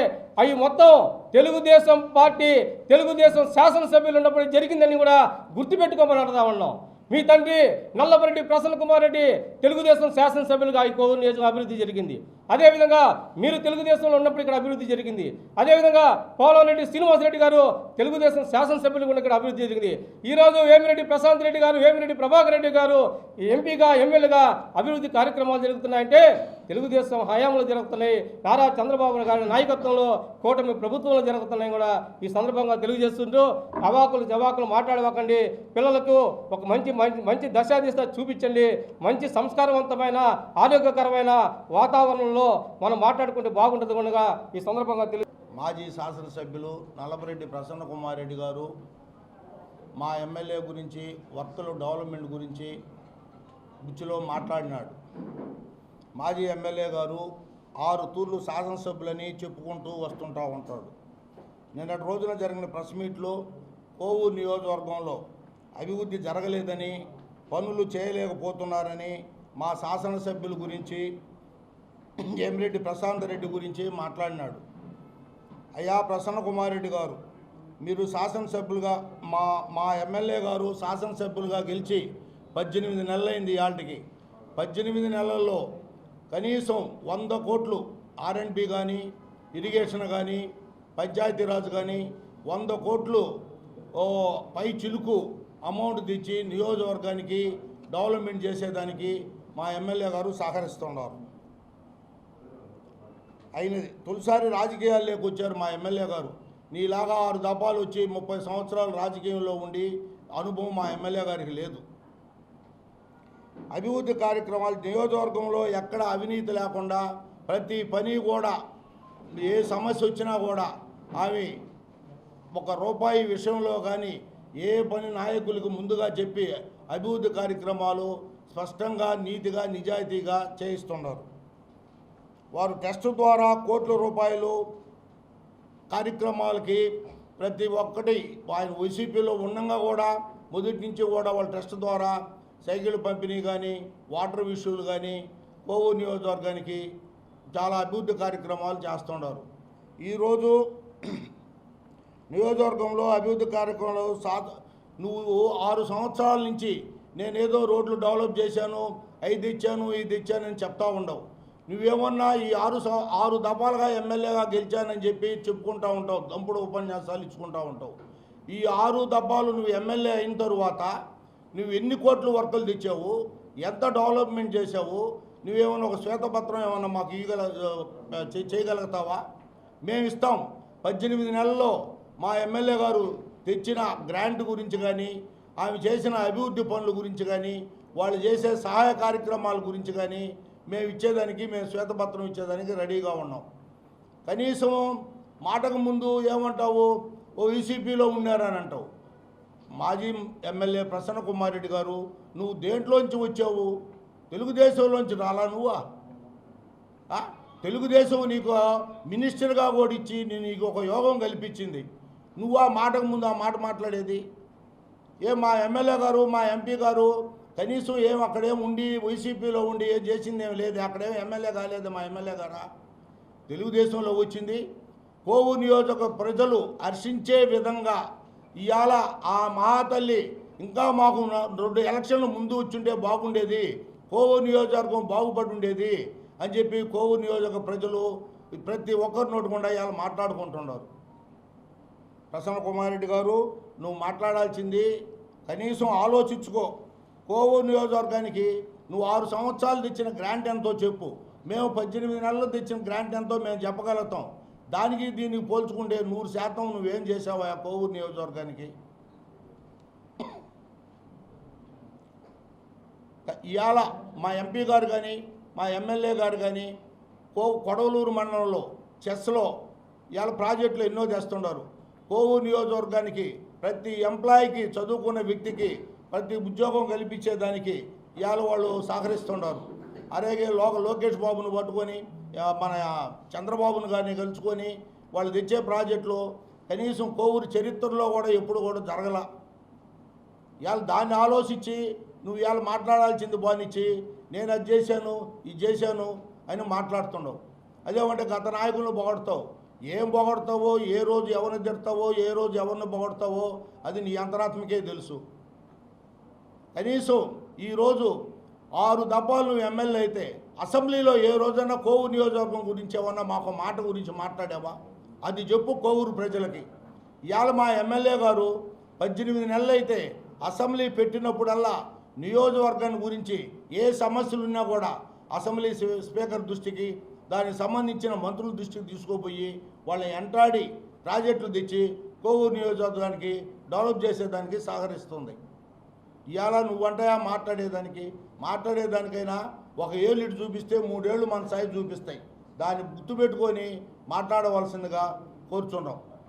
అవి మొత్తం తెలుగుదేశం పార్టీ, తెలుగుదేశం శాసనసభ్యులు ఉన్నప్పుడు జరిగిందని కూడా గుర్తుపెట్టుకోమని అడుగుతా ఉన్నాం. మీ తండ్రి నల్లపురెడ్డి ప్రసన్న కుమార్ రెడ్డి తెలుగుదేశం శాసనసభ్యులుగా ఈ కోవూరు నియోజకవర్గం అభివృద్ధి జరిగింది. అదేవిధంగా మీరు తెలుగుదేశంలో ఉన్నప్పుడు ఇక్కడ అభివృద్ధి జరిగింది. అదేవిధంగా పోలవరెడ్డి శ్రీనివాసరెడ్డి గారు తెలుగుదేశం శాసనసభ్యులుగా ఉన్న ఇక్కడ అభివృద్ధి జరిగింది. ఈరోజు వేమిరెడ్డి ప్రశాంత్ రెడ్డి గారు, వేమిరెడ్డి ప్రభాకర్ రెడ్డి గారు ఎంపీగా, ఎమ్మెల్యేగా అభివృద్ధి కార్యక్రమాలు జరుగుతున్నాయంటే తెలుగుదేశం హయాంలో జరుగుతున్నాయి. నారా చంద్రబాబు గారి నాయకత్వంలో కూటమి ప్రభుత్వంలో జరుగుతున్నాయి కూడా ఈ సందర్భంగా తెలియజేస్తుంటూ అవాకులు జవాకులు మాట్లాడవకండి. పిల్లలకు ఒక మంచి దశాదిశ చూపించండి. మంచి సంస్కారవంతమైన ఆరోగ్యకరమైన వాతావరణంలో మనం మాట్లాడుకుంటే బాగుంటుంది కనుక ఈ సందర్భంగా మాజీ శాసనసభ్యులు నల్లపురెడ్డి ప్రసన్న కుమార్ రెడ్డి గారు మా ఎమ్మెల్యే గురించి, వర్తల డెవలప్మెంట్ గురించి బుచ్చిలో మాట్లాడినాడు. మాజీ ఎమ్మెల్యే గారు 6 తూర్లు శాసనసభ్యులని చెప్పుకుంటూ వస్తుంటూ ఉంటాడు. నిన్నటి రోజున జరిగిన ప్రెస్ మీట్లో కోవూరు నియోజకవర్గంలో అభివృద్ధి జరగలేదని, పనులు చేయలేకపోతున్నారని మా శాసనసభ్యుల గురించి, వేమిరెడ్డి ప్రశాంత్ రెడ్డి గురించి మాట్లాడినాడు. అయ్యా ప్రసన్న కుమార్ రెడ్డి గారు, మీరు శాసనసభ్యులుగా మా ఎమ్మెల్యే గారు శాసనసభ్యులుగా గెలిచి 18 నెలలైంది. ఇవాళకి 18 నెలల్లో కనీసం 100 కోట్లు R&B కానీ, ఇరిగేషన్ కానీ, పంచాయతీరాజ్ కానీ 100 కోట్లు పై చిలుకు అమౌంట్ తెచ్చి నియోజకవర్గానికి డెవలప్మెంట్ చేసేదానికి మా ఎమ్మెల్యే గారు సహకరిస్తున్నారు. అయినది తొలిసారి రాజకీయాల్లోకి వచ్చారు మా ఎమ్మెల్యే గారు. నీలాగా 6 దఫాలు వచ్చి 30 సంవత్సరాలు రాజకీయంలో ఉండి అనుభవం మా ఎమ్మెల్యే గారికి లేదు. అభివృద్ధి కార్యక్రమాలు నియోజకవర్గంలో ఎక్కడ అవినీతి లేకుండా ప్రతి పని కూడా, ఏ సమస్య వచ్చినా కూడా ఆమె ₹1 విషయంలో కానీ ఏ పని నాయకులకు ముందుగా చెప్పి అభివృద్ధి కార్యక్రమాలు స్పష్టంగా, నీతిగా, నిజాయితీగా చేయిస్తున్నారు. వారు టెస్ట్ ద్వారా కోట్ల రూపాయలు కార్యక్రమాలకి ప్రతి ఒక్కటి ఆయన వైసీపీలో ఉండగా కూడా మొదటి నుంచి కూడా వాళ్ళ టెస్ట్ ద్వారా సైకిల్ పంపిణీ కానీ, వాటర్ విషయాలు కానీ కోవూరు నియోజకవర్గానికి చాలా అభివృద్ధి కార్యక్రమాలు చేస్తున్నారు. ఈరోజు నియోజకవర్గంలో అభివృద్ధి కార్యక్రమాలు నువ్వు 6 సంవత్సరాల నుంచి నేనేదో రోడ్లు డెవలప్ చేశాను, 5 ఇచ్చాను, 5 ఇచ్చానని చెప్తా ఉండవు. నువ్వేమన్నా ఈ 6 దఫాలుగా ఎమ్మెల్యేగా గెలిచానని చెప్పి చెప్పుకుంటూ ఉంటావు, దంపుడు ఉపన్యాసాలు ఇచ్చుకుంటూ ఉంటావు. ఈ 6 దఫాలు నువ్వు ఎమ్మెల్యే అయిన తరువాత నువ్వు ఎన్ని కోట్ల వర్కులు తెచ్చావు, ఎంత డెవలప్మెంట్ చేసావు, నువ్వేమన్నా ఒక శ్వేతపత్రం ఏమన్నా మాకు చేయగలుగుతావా? మేము ఇస్తాం. 18 నెలల్లో మా ఎమ్మెల్యే గారు తెచ్చిన గ్రాంట్ గురించి కానీ, ఆమె చేసిన అభివృద్ధి పనుల గురించి కానీ, వాళ్ళు చేసే సహాయ కార్యక్రమాల గురించి కానీ మేము ఇచ్చేదానికి, మేము శ్వేతపత్రం ఇచ్చేదానికి రెడీగా ఉన్నాం. కనీసం మాటకు ముందు ఏమంటావు, ఈసీపీలో ఉన్నారని అంటావు. మాజీ ఎమ్మెల్యే ప్రసన్న కుమార్ రెడ్డి గారు, నువ్వు దేంట్లోంచి వచ్చావు? తెలుగుదేశంలోంచి రాలా నువ్వా? తెలుగుదేశం నీకు మినిస్టర్గా ఓడిచ్చి నీకు ఒక యోగం కల్పించింది. నువ్వు ఆ మాటకు ముందు ఆ మాట మాట్లాడేది? మా ఎమ్మెల్యే గారు, మా ఎంపీ గారు కనీసం అక్కడేం ఉండి వైసీపీలో ఉండి ఏం చేసిందేం లేదు. అక్కడేం ఎమ్మెల్యే కాలేదు మా ఎమ్మెల్యే గారా, తెలుగుదేశంలో వచ్చింది. కోవూరు నియోజక ప్రజలు హర్షించే విధంగా ఇవాళ ఆ మహాతల్లి ఇంకా మాకు 2 ఎలక్షన్లు ముందు వచ్చుంటే బాగుండేది, కోవూరు నియోజకవర్గం బాగుపడి ఉండేది అని చెప్పి కోవూరు నియోజక ప్రజలు ప్రతి ఒక్కరి నోటుకుండా ఇవాళ మాట్లాడుకుంటున్నారు. ప్రసన్న కుమార్ రెడ్డి గారు, నువ్వు మాట్లాడాల్సింది కనీసం ఆలోచించుకో. కోవూరు నియోజకవర్గానికి నువ్వు 6 సంవత్సరాలు తెచ్చిన గ్రాంట్ ఎంతో చెప్పు. మేము 18 నెలలు తెచ్చిన గ్రాంట్ ఎంతో మేము చెప్పగలుగుతాం. దానికి దీనికి పోల్చుకుంటే 100% నువ్వేం చేసావా కోవూరు నియోజకవర్గానికి? ఇవాళ మా ఎంపీ గారు కానీ మా ఎమ్మెల్యే గారు కానీ కొడవలూరు మండలంలో చెస్లో ఇవాళ ప్రాజెక్టులు ఎన్నో తెస్తున్నారు. కోవూరు నియోజకవర్గానికి ప్రతి ఎంప్లాయీకి చదువుకున్న వ్యక్తికి ప్రతి ఉద్యోగం కల్పించేదానికి ఇవాళ వాళ్ళు సహకరిస్తున్నారు. అలాగే లోకేష్ బాబును పట్టుకొని మన చంద్రబాబును గారిని కలుసుకొని వాళ్ళు తెచ్చే ప్రాజెక్టులు కనీసం కోవూరు చరిత్రలో కూడా ఎప్పుడు కూడా జరగల. ఇవాళ దాన్ని ఆలోచించి నువ్వు ఇవాళ మాట్లాడాల్సింది బానిచ్చి నేను అది చేశాను ఇది చేశాను అని మాట్లాడుతున్నావు. అదేమంటే గత నాయకులను పొగడతావు. ఏం పొగడతావో, ఏ రోజు ఎవరిని తిడతావో, ఏ రోజు ఎవరిని పొగడతావో అది నీ అంతరాత్మకే తెలుసు. కనీసం ఈరోజు 6 దఫాలు నువ్వు ఎమ్మెల్యే అయితే అసెంబ్లీలో ఏ రోజైనా కోవూరు నియోజకవర్గం గురించి ఏమన్నా మాకు మాట గురించి మాట్లాడావా? అది చెప్పు కోవూరు ప్రజలకి. ఇవాళ మా ఎమ్మెల్యే గారు 18 నెలలు అయితే అసెంబ్లీ పెట్టినప్పుడల్లా నియోజకవర్గాన్ని గురించి ఏ సమస్యలు ఉన్నా కూడా అసెంబ్లీ స్పీకర్ దృష్టికి దానికి సంబంధించిన మంత్రుల దృష్టికి తీసుకుపోయి వాళ్ళని ఎంటాడి ప్రాజెక్టులు తెచ్చి కోవూరు నియోజకవర్గానికి డెవలప్ చేసేదానికి సహకరిస్తుంది. ఇవాళ నువ్వంటయా మాట్లాడేదానికైనా 1 ఏళ్ళు ఇటు చూపిస్తే 3 ఏళ్ళు మన సైజు చూపిస్తాయి. దాన్ని గుర్తుపెట్టుకొని మాట్లాడవలసిందిగా కోరుచున్నాం.